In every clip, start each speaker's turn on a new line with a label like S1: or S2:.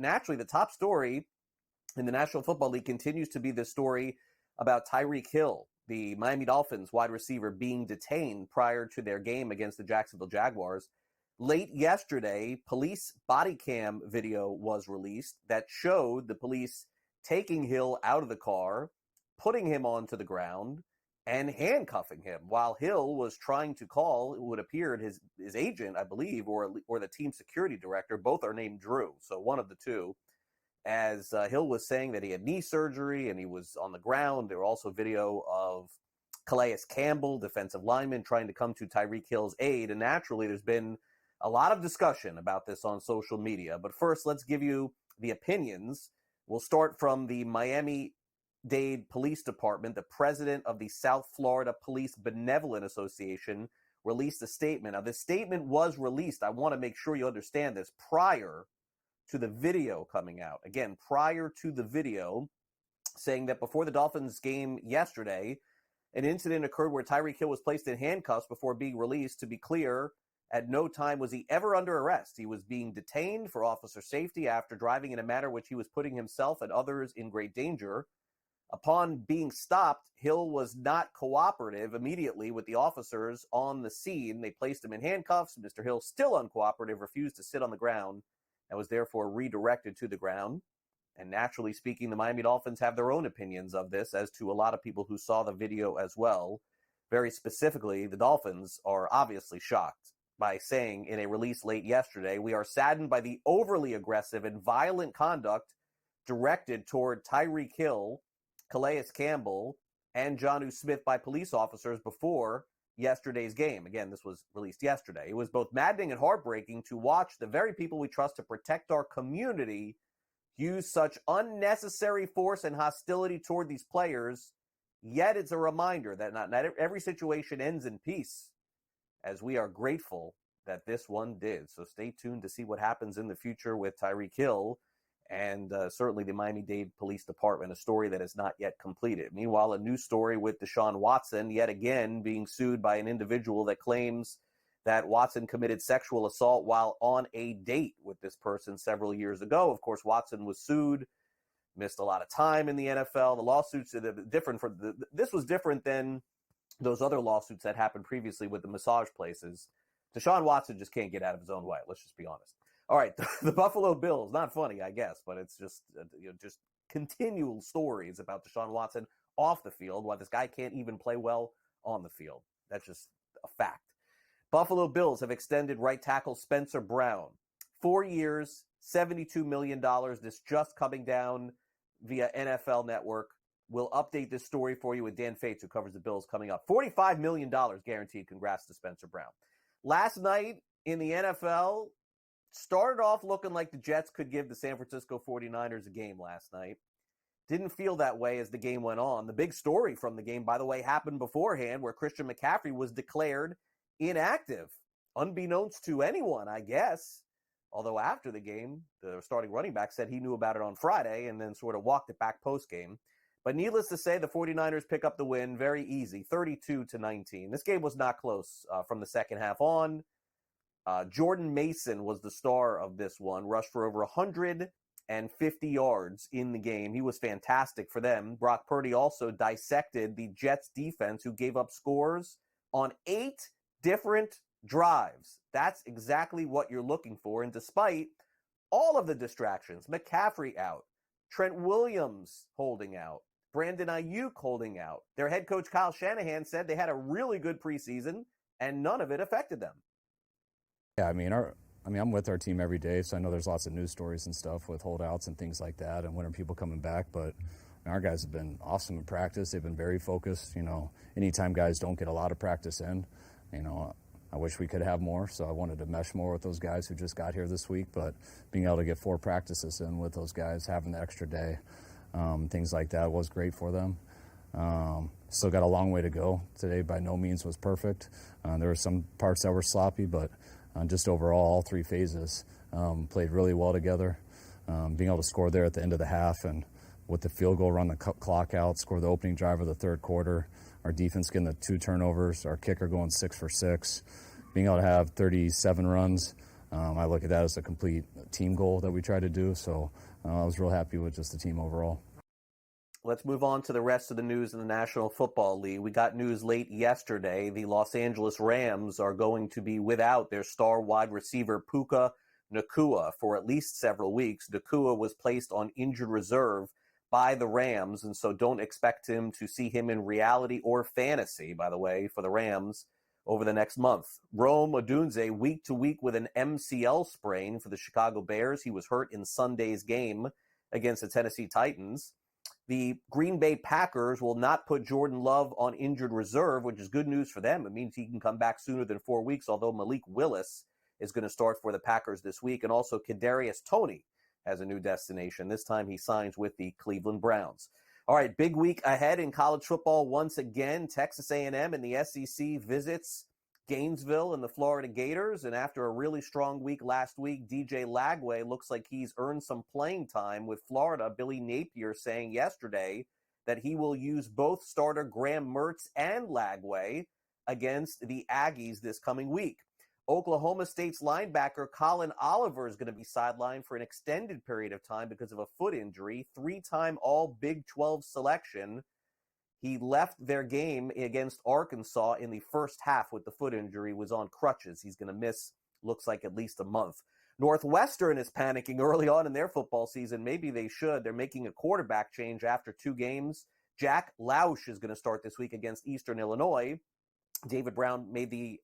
S1: naturally, the top story in the National Football League continues to be this story about Tyreek Hill, the Miami Dolphins wide receiver, being detained prior to their game against the Jacksonville Jaguars. Late yesterday, police body cam video was released that showed the police taking Hill out of the car, putting him onto the ground, and handcuffing him while Hill was trying to call, it would appear, his agent, I believe, or the team security director. Both are named Drew, so one of the two. As Hill was saying that he had knee surgery and he was on the ground. There were also video of Calais Campbell, defensive lineman, trying to come to Tyreek Hill's aid. And naturally, there's been a lot of discussion about this on social media. But first, let's give you the opinions. We'll start from the Miami Dade Police Department. The president of the South Florida Police Benevolent Association released a statement. Now, this statement was released, I want to make sure you understand this, prior to the video coming out. Again, prior to the video, saying that before the Dolphins game yesterday, an incident occurred where Tyreek Hill was placed in handcuffs before being released. To be clear, at no time was he ever under arrest. He was being detained for officer safety after driving in a manner which he was putting himself and others in great danger. Upon being stopped, Hill was not cooperative immediately with the officers on the scene. They placed him in handcuffs. Mr. Hill, still uncooperative, refused to sit on the ground and was therefore redirected to the ground. And naturally speaking, the Miami Dolphins have their own opinions of this, as to a lot of people who saw the video as well. Very specifically, the Dolphins are obviously shocked by saying in a release late yesterday, "We are saddened by the overly aggressive and violent conduct directed toward Tyreek Hill, Calais Campbell, and Jonnu Smith by police officers before yesterday's game." Again, this was released yesterday. "It was both maddening and heartbreaking to watch the very people we trust to protect our community use such unnecessary force and hostility toward these players. Yet it's a reminder that not every situation ends in peace, as we are grateful that this one did." So stay tuned to see what happens in the future with Tyreek Hill and certainly the Miami-Dade Police Department, a story that is not yet completed. Meanwhile, a new story with Deshaun Watson, yet again being sued by an individual that claims that Watson committed sexual assault while on a date with this person several years ago. Of course, Watson was sued, missed a lot of time in the NFL. The lawsuits are different. This was different than those other lawsuits that happened previously with the massage places. Deshaun Watson just can't get out of his own way. Let's just be honest. All right, the Buffalo Bills, not funny, I guess, but it's just just continual stories about Deshaun Watson off the field, why this guy can't even play well on the field. That's just a fact. Buffalo Bills have extended right tackle Spencer Brown. 4 years, $72 million. This just coming down via NFL Network. We'll update this story for you with Dan Fates, who covers the Bills, coming up. $45 million guaranteed. Congrats to Spencer Brown. Last night in the NFL, started off looking like the Jets could give the San Francisco 49ers a game last night. Didn't feel that way as the game went on. The big story from the game, by the way, happened beforehand, where Christian McCaffrey was declared inactive, unbeknownst to anyone, I guess. Although after the game, the starting running back said he knew about it on Friday and then sort of walked it back post-game. But needless to say, the 49ers pick up the win very easy, 32-19. This game was not close from the second half on. Jordan Mason was the star of this one, rushed for over 150 yards in the game. He was fantastic for them. Brock Purdy also dissected the Jets defense, who gave up scores on 8 different drives. That's exactly what you're looking for. And despite all of the distractions, McCaffrey out, Trent Williams holding out, Brandon Ayuk holding out, their head coach Kyle Shanahan said they had a really good preseason and none of it affected them.
S2: Yeah, I'm with our team every day, so I know there's lots of news stories and stuff with holdouts and things like that, and when are people coming back. But our guys have been awesome in practice. They've been very focused. Anytime guys don't get a lot of practice in, I wish we could have more. So I wanted to mesh more with those guys who just got here this week. But being able to get 4 practices in with those guys, having the extra day, things like that was great for them. Still got a long way to go. Today by no means was perfect. There were some parts that were sloppy, but just overall, all 3 phases played really well together. Being able to score there at the end of the half and with the field goal, run the clock out, score the opening drive of the third quarter. Our defense getting the 2 turnovers, our kicker going 6 for 6. Being able to have 37 runs I look at that as a complete team goal that we try to do. So I was real happy with just the team overall.
S1: Let's move on to the rest of the news in the National Football League. We got news late yesterday. The Los Angeles Rams are going to be without their star wide receiver Puka Nacua for at least several weeks. Nacua was placed on injured reserve by the Rams, and so don't expect to see him in reality or fantasy, by the way, for the Rams over the next month. Rome Odunze, week to week with an MCL sprain for the Chicago Bears. He was hurt in Sunday's game against the Tennessee Titans. The Green Bay Packers will not put Jordan Love on injured reserve, which is good news for them. It means he can come back sooner than 4 weeks, although Malik Willis is going to start for the Packers this week. And also Kadarius Toney has a new destination. This time he signs with the Cleveland Browns. All right, big week ahead in college football once again. Texas A&M and the SEC visits Gainesville and the Florida Gators. And after a really strong week last week, DJ Lagway looks like he's earned some playing time with Florida. Billy Napier saying yesterday that he will use both starter Graham Mertz and Lagway against the Aggies this coming week. Oklahoma State's linebacker Colin Oliver is going to be sidelined for an extended period of time because of a foot injury. 3-time All Big 12 selection. He left their game against Arkansas in the first half with the foot injury, was on crutches. He's going to miss, looks like, at least a month. Northwestern is panicking early on in their football season. Maybe they should. They're making a quarterback change after 2 games. Jack Lausch is going to start this week against Eastern Illinois. David Braun made the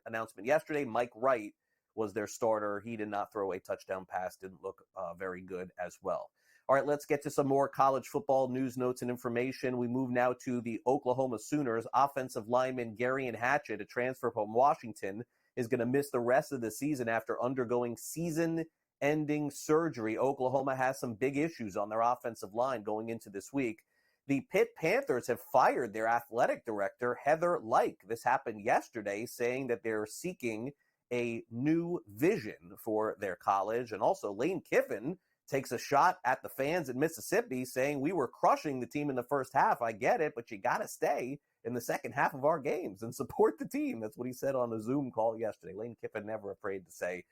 S1: announcement yesterday. Mike Wright was their starter. He did not throw a touchdown pass, didn't look very good as well. All right, let's get to some more college football news, notes, and information. We move now to the Oklahoma Sooners. Offensive lineman Garion Hatchett, a transfer from Washington, is going to miss the rest of the season after undergoing season-ending surgery. Oklahoma has some big issues on their offensive line going into this week. The Pitt Panthers have fired their athletic director, Heather Lyke. This happened yesterday, saying that they're seeking a new vision for their college. And also Lane Kiffin takes a shot at the fans in Mississippi, saying we were crushing the team in the first half. I get it, but you got to stay in the second half of our games and support the team. That's what he said on a Zoom call yesterday. Lane Kiffin never afraid to say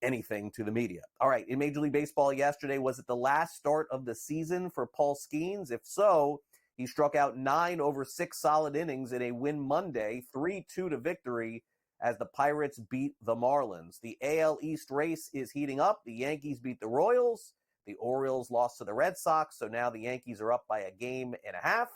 S1: anything to the media. All right, in Major League Baseball yesterday, was it the last start of the season for Paul Skeens? If so, he struck out 9 over 6 solid innings in a win Monday, 3-2 to victory as the Pirates beat the Marlins. The AL East race is heating up. The Yankees beat the Royals. The Orioles lost to the Red Sox, so now the Yankees are up by a game and a half.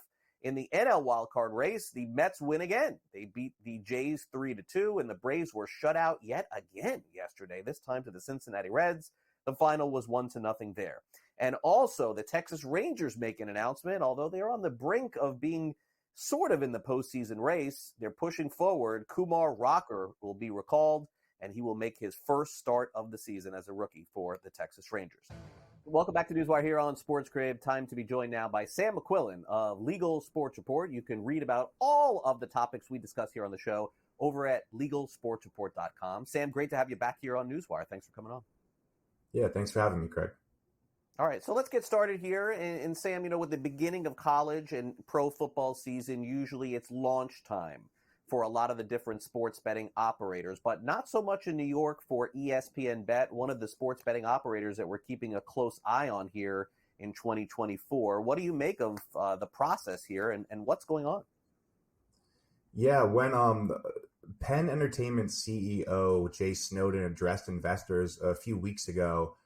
S1: In the NL wildcard race, the Mets win again. They beat the Jays 3-2, and the Braves were shut out yet again yesterday, this time to the Cincinnati Reds. The final was 1-0 there. And also, the Texas Rangers make an announcement, although they're on the brink of being sort of in the postseason race. They're pushing forward. Kumar Rocker will be recalled, and he will make his first start of the season as a rookie for the Texas Rangers. Welcome back to Newswire here on SportsGrid. Time to be joined now by Sam McQuillan of Legal Sports Report. You can read about all of the topics we discuss here on the show over at LegalSportsReport.com. Sam, great to have you back here on Newswire. Thanks for coming on.
S3: Yeah, thanks for having me, Craig.
S1: All right, so let's get started here. And Sam, with the beginning of college and pro football season, usually it's launch time for a lot of the different sports betting operators, but not so much in New York for ESPN Bet, one of the sports betting operators that we're keeping a close eye on here in 2024. What do you make of the process here and what's going on?
S3: Yeah, when Penn Entertainment CEO Jay Snowden addressed investors a few weeks ago,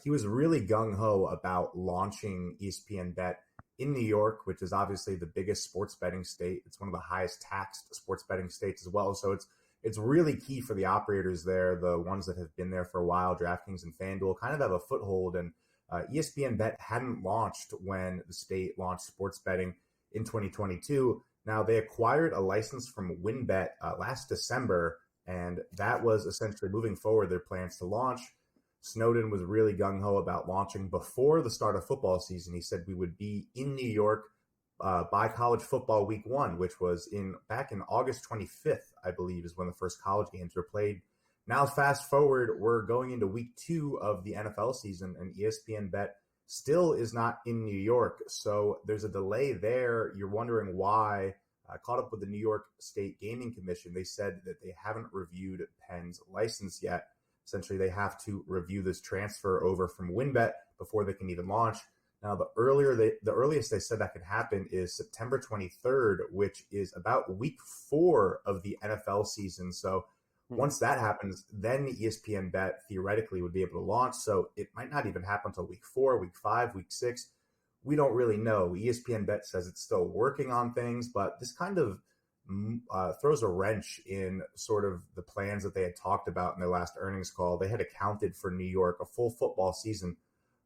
S3: he was really gung-ho about launching ESPN Bet in New York, which is obviously the biggest sports betting state. It's one of the highest taxed sports betting states as well. So it's really key for the operators there, the ones that have been there for a while, DraftKings and FanDuel, kind of have a foothold. And ESPN Bet hadn't launched when the state launched sports betting in 2022. Now, they acquired a license from WynnBET last December, and that was essentially moving forward their plans to launch. Snowden was really gung-ho about launching before the start of football season. He said we would be in New York by college football week 1, which was back in August 25th, I believe, is when the first college games were played. Now, fast forward, we're going into week 2 of the NFL season, and ESPN Bet still is not in New York. So there's a delay there. You're wondering why. I caught up with the New York State Gaming Commission. They said that they haven't reviewed Penn's license yet. Essentially, they have to review this transfer over from WinBet before they can even launch. Now, the earliest they said that could happen is September 23rd, which is about week 4 of the NFL season. So once that happens, then ESPN Bet theoretically would be able to launch. So it might not even happen until week 4, week 5, week 6. We don't really know. ESPN Bet says it's still working on things, but this kind of throws a wrench in sort of the plans that they had talked about in their last earnings call. They had accounted for New York, a full football season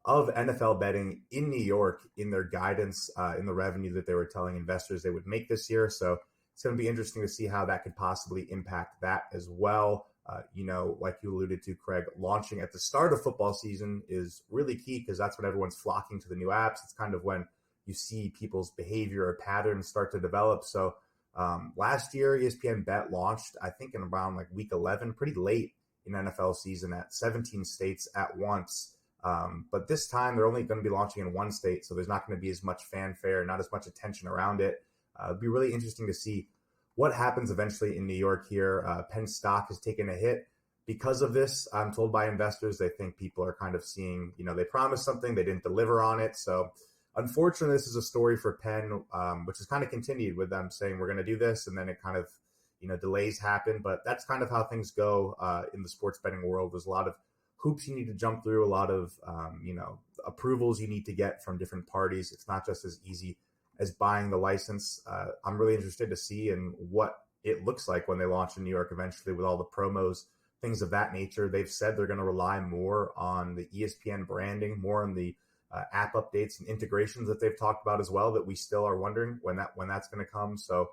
S3: of NFL betting in New York in their guidance, in the revenue that they were telling investors they would make this year. So it's going to be interesting to see how that could possibly impact that as well. Like you alluded to, Craig, launching at the start of football season is really key because that's when everyone's flocking to the new apps. It's kind of when you see people's behavior or patterns start to develop. So last year, ESPN Bet launched, I think, in around like week 11, pretty late in NFL season at 17 states at once. But this time they're only going to be launching in one state, so there's not going to be as much fanfare, not as much attention around it. It'd be really interesting to see what happens eventually in New York here. Penn stock has taken a hit because of this. I'm told by investors they think people are kind of seeing, they promised something, they didn't deliver on it. So unfortunately, this is a story for Penn, which has kind of continued with them saying we're going to do this, and then it kind of, delays happen. But that's kind of how things go in the sports betting world. There's a lot of hoops you need to jump through, a lot of, approvals you need to get from different parties. It's not just as easy as buying the license. I'm really interested to see and what it looks like when they launch in New York eventually with all the promos, things of that nature. They've said they're going to rely more on the ESPN branding, more on the app updates and integrations that they've talked about as well, that we still are wondering when that's going to come. So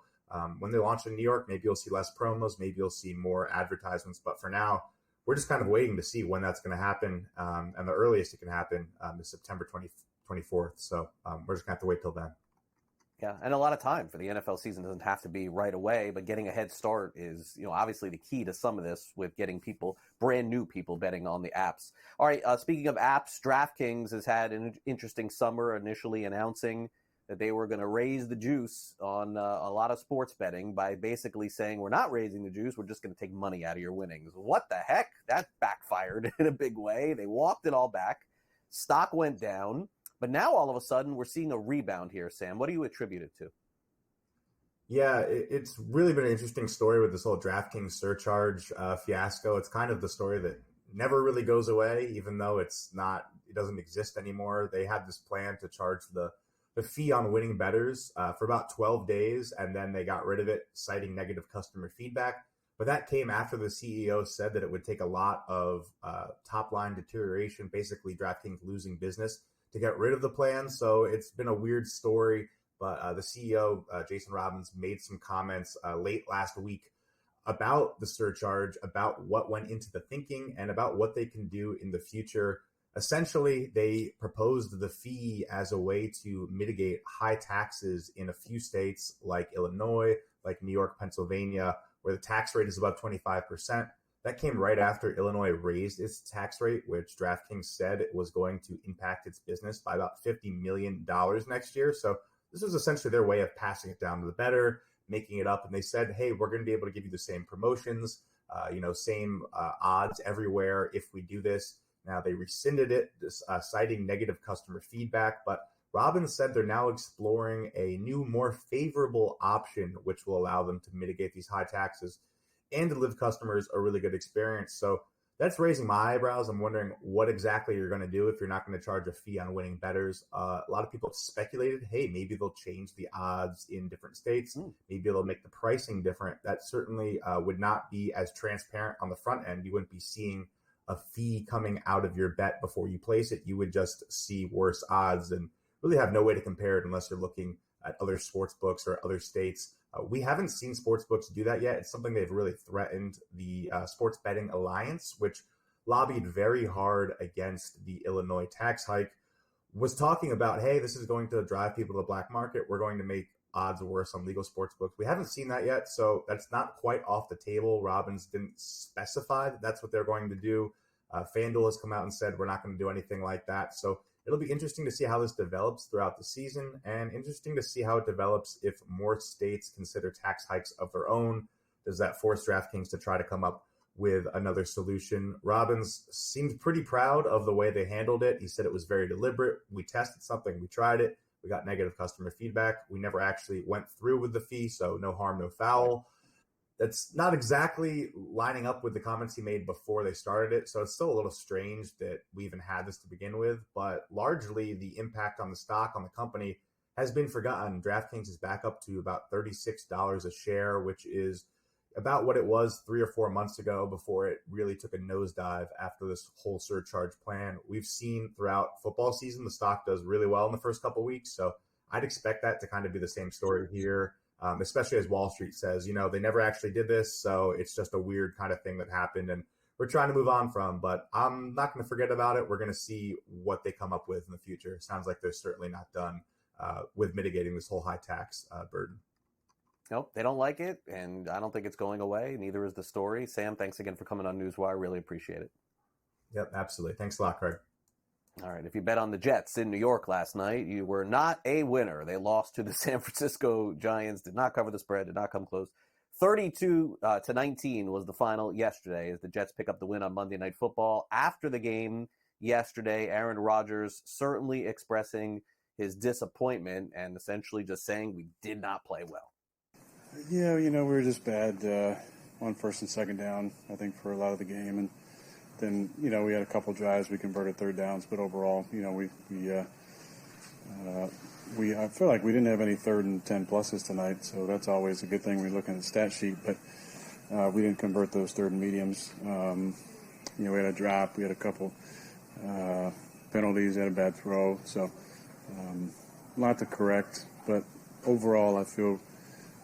S3: when they launch in New York, maybe you'll see less promos, maybe you'll see more advertisements. But for now, we're just kind of waiting to see when that's going to happen. And the earliest it can happen is September 24th. So we're just going to have to wait till then.
S1: Yeah, and a lot of time for the NFL season doesn't have to be right away, but getting a head start is, obviously the key to some of this with getting people, brand new people betting on the apps. All right, speaking of apps, DraftKings has had an interesting summer, initially announcing that they were going to raise the juice on a lot of sports betting by basically saying, we're not raising the juice, we're just going to take money out of your winnings. What the heck? That backfired in a big way. They walked it all back. Stock went down. But now all of a sudden we're seeing a rebound here, Sam. What do you attribute it to?
S3: Yeah, it's really been an interesting story with this whole DraftKings surcharge fiasco. It's kind of the story that never really goes away, even though it doesn't exist anymore. They had this plan to charge the fee on winning bettors for about 12 days, and then they got rid of it, citing negative customer feedback. But that came after the CEO said that it would take a lot of top-line deterioration, basically DraftKings losing business, to get rid of the plan. So it's been a weird story, but the CEO, Jason Robbins, made some comments late last week about the surcharge, about what went into the thinking, and about what they can do in the future. Essentially, they proposed the fee as a way to mitigate high taxes in a few states like Illinois, like New York, Pennsylvania, where the tax rate is above 25%. That came right after Illinois raised its tax rate, which DraftKings said it was going to impact its business by about $50 million next year. So this was essentially their way of passing it down to the bettor, making it up. And they said, hey, we're going to be able to give you the same promotions, same odds everywhere if we do this. Now, they rescinded it, citing negative customer feedback. But Robbins said they're now exploring a new, more favorable option, which will allow them to mitigate these high taxes and to give customers a really good experience. So that's raising my eyebrows. I'm wondering what exactly you're going to do if you're not going to charge a fee on winning bettors. A lot of people have speculated, hey, maybe they'll change the odds in different states. Maybe they'll make the pricing different. That certainly would not be as transparent on the front end. You wouldn't be seeing a fee coming out of your bet before you place it. You would just see worse odds and really have no way to compare it unless you're looking at other sports books or other states. We haven't seen sports books do that yet. It's something they've really threatened. The Sports Betting Alliance, which lobbied very hard against the Illinois tax hike, was talking about, hey, this is going to drive people to the black market. We're going to make odds worse on legal sports books. We haven't seen that yet, so that's not quite off the table. Robbins didn't specify that that's what they're going to do. FanDuel has come out and said we're not going to do anything like that. So it'll be interesting to see how this develops throughout the season, and interesting to see how it develops if more states consider tax hikes of their own. Does that force DraftKings to try to come up with another solution. Robbins seemed pretty proud of the way they handled it. He said it was very deliberate. We tested something, we tried it, we got negative customer feedback. We never actually went through with the fee, so no harm, no foul. That's not exactly lining up with the comments he made before they started it, so it's still a little strange that we even had this to begin with, but largely the impact on the stock, on the company, has been forgotten. DraftKings is back up to about $36 a share, which is about what it was 3 or 4 months ago before it really took a nosedive after this whole surcharge plan. We've seen throughout football season, the stock does really well in the first couple of weeks. So I'd expect that to kind of be the same story here, especially as Wall Street says, they never actually did this. So it's just a weird kind of thing that happened and we're trying to move on from, but I'm not going to forget about it. We're going to see what they come up with in the future. Sounds like they're certainly not done with mitigating this whole high tax burden.
S1: Nope, they don't like it, and I don't think it's going away. Neither is the story. Sam, thanks again for coming on Newswire. Really appreciate it.
S3: Yep, absolutely. Thanks a lot, Craig.
S1: All right, if you bet on the Jets in New York last night, you were not a winner. They lost to the San Francisco Giants, did not cover the spread, did not come close. 32-19 was the final yesterday as the Jets pick up the win on Monday Night Football. After the game yesterday, Aaron Rodgers certainly expressing his disappointment and essentially just saying we did not play well.
S4: Yeah, we were just bad on first and second down, I think, for a lot of the game. And then, we had a couple drives. We converted third downs. But overall, I feel like we didn't have any 3rd and 10 pluses tonight. So that's always a good thing when you're looking at the stat sheet. But we didn't convert those 3rd and mediums. We had a drop. We had a couple penalties. Had a bad throw. So a lot to correct. But overall, I feel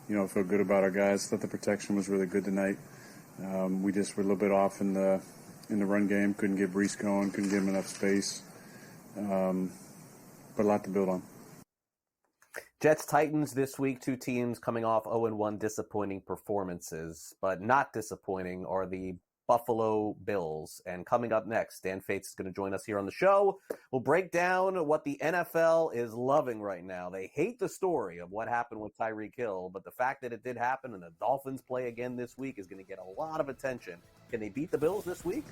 S4: good about our guys. Thought the protection was really good tonight. We just were a little bit off in the run game. Couldn't get Brees going. Couldn't give him enough space. But a lot to build on.
S1: Jets-Titans this week, 2 teams coming off 0-1 disappointing performances, but not disappointing are the Buffalo Bills. And coming up next, Dan Fates is going to join us here on the show. We'll break down what the NFL is loving right now. They hate the story of what happened with Tyreek Hill, but the fact that it did happen and the Dolphins play again this week is going to get a lot of attention. Can they beat the Bills this week?